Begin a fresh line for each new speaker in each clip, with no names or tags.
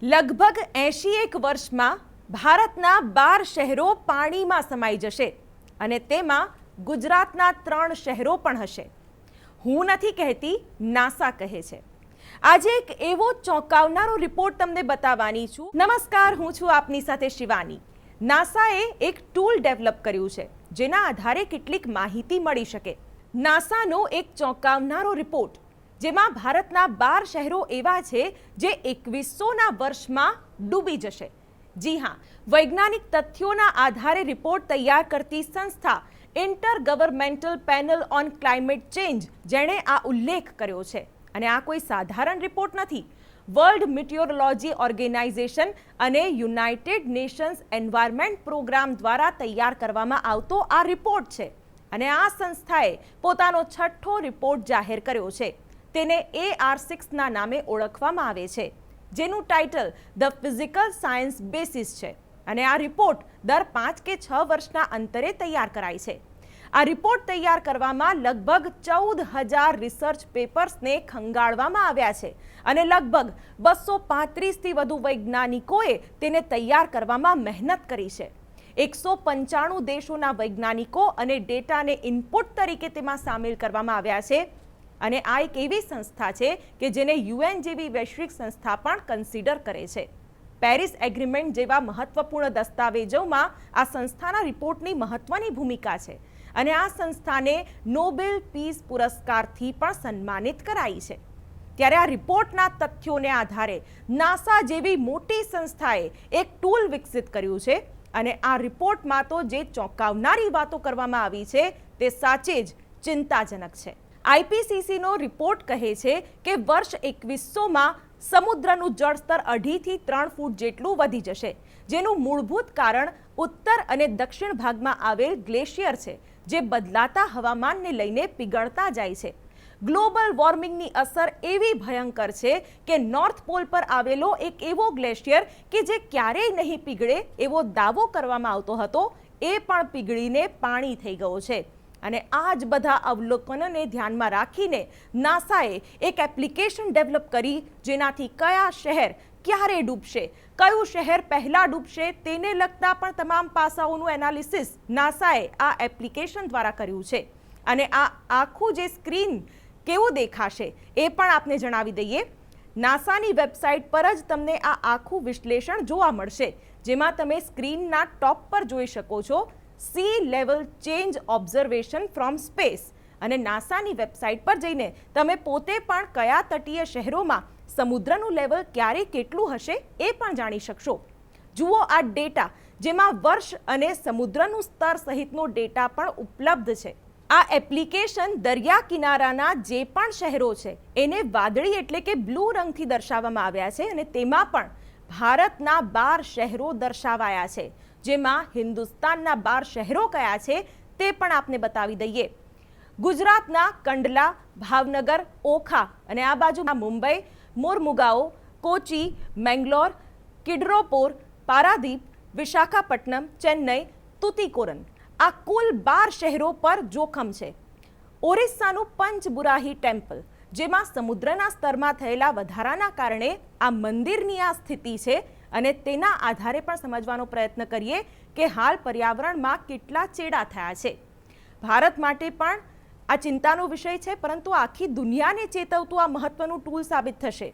લગભગ 81 વર્ષમાં ભારતના 12 શહેરો પાણીમાં સમાઈ જશે અને તેમાં ગુજરાતના 3 શહેરો પણ હશે. હું નથી કહેતી, નાસા કહે છે. આજે એક એવો ચોંકાવનારો રિપોર્ટ તમને બતાવવાની છું. નમસ્કાર, હું છું આપની સાથે શિવાની. નાસાએ એક ટૂલ ડેવલપ કર્યું છે જેના આધારે કેટલીક માહિતી મળી શકે. નાસાનો એક ચોંકાવનારો રિપોર્ટ જેમાં ભારતના 12 શહેરો એવા છે જે 2100ના વર્ષમાં ડૂબી જશે. જી હા, વૈજ્ઞાનિક તથ્યોના આધારે રિપોર્ટ તૈયાર કરતી સંસ્થા intergovernmental panel on climate change જેણે આ ઉલ્લેખ કર્યો છે. અને આ કોઈ સાધારણ રિપોર્ટ નથી. વર્લ્ડ મિટિયોરોલોજી ઓર્ગેનાઇઝેશન અને યુનાઇટેડ નેશન્સ એન્વાયરમેન્ટ પ્રોગ્રામ દ્વારા તૈયાર કરવામાં આવતો આ રિપોર્ટ છે. અને આ સંસ્થાએ પોતાનો 6થો રિપોર્ટ જાહેર કર્યો છે. તેને AR6 ના નામે ઓળખવામાં આવે છે, જેનું title the physical science basis છે. અને આ રિપોર્ટ દર 5 કે 6 વર્ષના અંતરે તૈયાર કરાય છે. આ રિપોર્ટ તૈયાર કરવામાં લગભગ 14,000 રિસર્ચ પેપર્સને ખંગાળવામાં આવ્યા છે અને લગભગ 235થી વધુ વૈજ્ઞાનિકોએ તેને તૈયાર કરવામાં મહેનત કરી છે. 195 દેશોના વૈજ્ઞાનિકો અને ડેટાને ઇનપુટ તરીકે તેમાં સામેલ કરવામાં આવ્યા છે. અને આ એક એવી સંસ્થા છે કે જેને UN જેવી વૈશ્વિક સંસ્થા પણ કન્સિડર કરે છે. પેરિસ એગ્રીમેન્ટ જેવા મહત્વપૂર્ણ દસ્તાવેજોમાં આ સંસ્થાના રિપોર્ટની મહત્વની ભૂમિકા છે. અને આ સંસ્થાને નોબેલ પીસ પુરસ્કારથી પણ સન્માનિત કરાઈ છે. ત્યારે આ રિપોર્ટના તથ્યોને આધારે નાસા જેવી મોટી સંસ્થાએ એક ટૂલ વિકસિત કર્યું છે. અને આ રિપોર્ટમાં તો જે ચોંકાવનારી વાતો કરવામાં આવી છે તે સાચે જ ચિંતાજનક છે. IPCCનો રિપોર્ટ કહે છે કે વર્ષ 2100માં સમુદ્રનું જળસ્તર 2.5 થી 3 ફૂટ જેટલું વધી જશે, જેનું મૂળભૂત કારણ ઉત્તર અને દક્ષિણ ભાગમાં આવેલ ગ્લેશિયર છે, જે બદલાતા હવામાનને લઈને પીગળતા જાય છે. ગ્લોબલ વોર્મિંગની અસર એવી ભયંકર છે કે નોર્થ પોલ પર આવેલો એક એવો ગ્લેશિયર કે જે ક્યારેય નહીં પીગળે એવો દાવો કરવામાં આવતો હતો, એ પણ પીગળીને પાણી થઈ ગયો છે. અને આ જ બધા અવલોકનોને ધ્યાનમાં રાખીને નાસાએ એક એપ્લિકેશન ડેવલપ કરી જેનાથી કયા શહેર ક્યારે ડૂબશે, કયું શહેર પહેલા ડૂબશે તેને લગતા પણ તમામ પાસાઓનું એનાલિસિસ નાસાએ આ એપ્લિકેશન દ્વારા કર્યું છે. અને આ આખું જે સ્ક્રીન કેવું દેખાશે એ પણ આપને જણાવી દઈએ. નાસાની વેબસાઇટ પર જ તમને આ આખું વિશ્લેષણ જોવા મળશે, જેમાં તમે સ્ક્રીનના ટોપ પર જોઈ શકો છો sea level change observation from space. અને નાસાની વેબસાઇટ પર જઈને તમે પોતે પણ કયા તટીય શહેરોમાં સમુદ્રનું લેવલ ક્યારે કેટલું હશે એ પણ જાણી શકશો. જુઓ આ ડેટા, જેમાં વર્ષ અને સમુદ્રનું સ્તર સહિતનો ડેટા પણ ઉપલબ્ધ છે. આ એપ્લિકેશન દરિયા કિનારાના જે પણ શહેરો છે એને વાદળી એટલે કે બ્લુ રંગથી દર્શાવવામાં આવ્યા છે. અને તેમાં પણ ભારતના 12 શહેરો દર્શાવાયા છે, જેમાં હિન્દુસ્તાનના 12 શહેરો કયા છે તે પણ આપને બતાવી દઈએ. ગુજરાતના કંડલા, ભાવનગર, ઓખા અને આ બાજુ મુંબઈ, મોરમુગાઓ, કોચી, મેંગલોર, કિડરોપોર, પારાદીપ, વિશાખાપટ્ટનમ, ચેન્નઈ, તુતિકોરન, આ કુલ 12 શહેરો પર જોખમ છે. ઓરિસ્સાનું પંચબુરાહી ટેમ્પલ, જેમાં સમુદ્રના સ્તરમાં થયેલા વધારાના કારણે આ મંદિરની આ સ્થિતિ છે. અને તેના આધારે પણ સમજવાનો પ્રયત્ન કરીએ કે હાલ પર્યાવરણમાં કેટલા ચેડા થયા છે. ભારત માટે પણ આ ચિંતાનો વિષય છે, પરંતુ આખી દુનિયાને ચેતવતું આ મહત્વનું ટૂલ સાબિત થશે.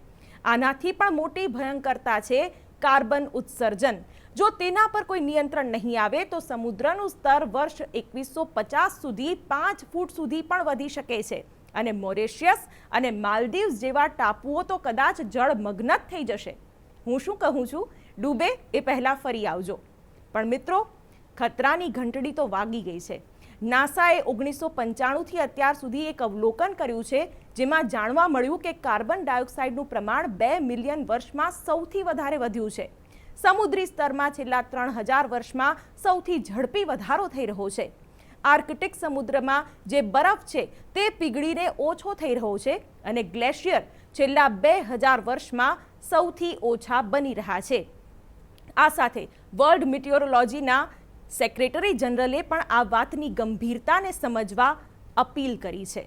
આનાથી પણ મોટી ભયંકરતા છે કાર્બન ઉત્સર્જન. જો તેના પર કોઈ નિયંત્રણ નહીં આવે તો સમુદ્રનું સ્તર વર્ષ 2150 સુધી 5 ફૂટ સુધી પણ વધી શકે છે. અને મોરેશિયસ અને માલદીવ્સ જેવા ટાપુઓ તો કદાચ જળમગ્ન જ થઈ જશે. હું શું કહું છું, ડૂબે એ પહેલાં ફરી આવજો. પણ મિત્રો, ખતરાની ઘંટડી તો વાગી ગઈ છે. નાસાએ 1995થી અત્યાર સુધી એક અવલોકન કર્યું છે, જેમાં જાણવા મળ્યું કે કાર્બન ડાયોક્સાઇડનું પ્રમાણ 2 મિલિયન વર્ષમાં સૌથી વધારે વધ્યું છે. સમુદ્રી સ્તરમાં છેલ્લા 3000 વર્ષમાં સૌથી ઝડપી વધારો થઈ રહ્યો છે. આર્કટિક સમુદ્રમાં જે બરફ છે તે પીગળીને ઓછો થઈ રહ્યો છે. અને ગ્લેશિયર છેલ્લા 2000 વર્ષમાં સૌથી ઓછા બની રહ્યા છે. આ સાથે વર્લ્ડ મિટિયોરોલોજીના સેક્રેટરી જનરલે પણ આ વાતની ગંભીરતાને સમજવા અપીલ કરી છે.